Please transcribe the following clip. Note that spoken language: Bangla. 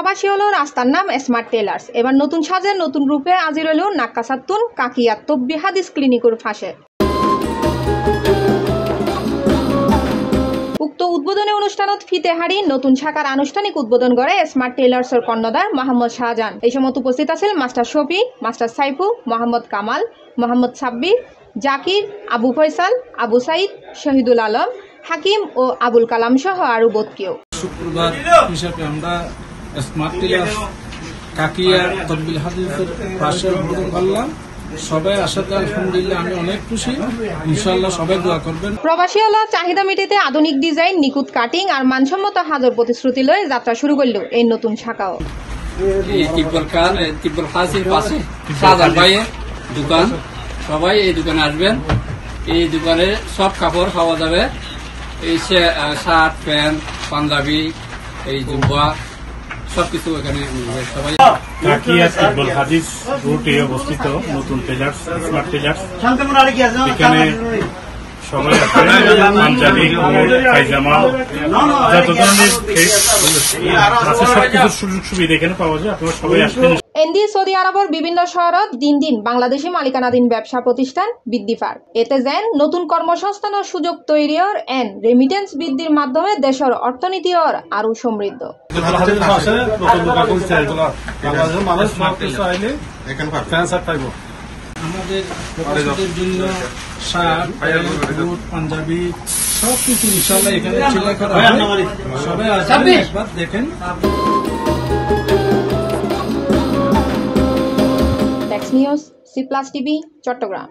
প্রবাসী হলো রাস্তার নাম স্মার্ট টেলার্স। এবার নতুন সাজে নতুন রূপে আজির হলেও নাক্কাসাত্তুন কাকিয়া তব্বি হাদিস ক্লিনিকের ফাঁসে। উক্ত উদ্বোধনী অনুষ্ঠানত ফিতেহারি নতুন শাখার আনুষ্ঠানিক উদ্বোধন করে স্মার্ট টেলার্সের কর্ণধার মোহাম্মদ শাহজাহান। এই সময় উপস্থিত আছেন মাস্টার শফি, মাস্টার সাইফু, মোহাম্মদ কামাল, মোহাম্মদ সাব্বির, জাকির, আবু ফয়সাল, আবু সাইদ, শহীদুল আলম, হাকিম ও আবুল কালাম সহ আরো বোধ কেউ। শুক্রবার হিসাবে আমরা স্মার্ট টেলার্স কাকিয়া তব্বিল হাদিসের পাশে উদ্বোধন করলাম। সবাই আসাতে আলহামদুলিল্লাহ আমি অনেক খুশি। ইনশাআল্লাহ সবাই দোয়া করবেন। প্রবাসী হলো চাহিদা মিটিতে আধুনিক ডিজাইন, নিখুঁত কাটিং আর মানসম্মত হাজার প্রতিশ্রুতি লয়ে যাত্রা শুরু করল এই নতুন শাখাও। তিব্বল হাসির পাশে শাহজাহান ভাইয়ের দোকান, সবাই এই দোকানে আসবেন। এই দোকানে সব কাপড় পাওয়া যাবে, এই শার্ট, প্যান্ট, পাঞ্জাবি, এই জুব্বা সবকিছু এখানে সবাই। কাকিয়া তিব্বল হাদিস রোডে অবস্থিত নতুন টেলার্স স্মার্ট টেলার্স। এখানে সবাই পাঞ্জাবি, পায়জামা, যত ধরনের সবকিছু সুযোগ সুবিধা এখানে পাওয়া যায়। আপনারা সবাই আসবেন। এনডি সৌদি আরবের বিভিন্ন শহরত দিন দিন বাংলাদেশি মালিকানাধীন ব্যবসা প্রতিষ্ঠান বৃদ্ধি পার। এতে যেন নতুন কর্মসংস্থানের সুযোগ তৈরি হওয়ার এন রেমিটেন্স বৃদ্ধির মাধ্যমে দেশের অর্থনীতি হওয়ার আরো সমৃদ্ধ। আমাদের প্রবাসীদের জন্য শার্ট, বুট, পাঞ্জাবি সবকিছু ইনশাআল্লাহ এখানে সেলাই করা হবে। সবাই আসবেন, একবার দেখেন। Tex News, C plus TV, Chittagong.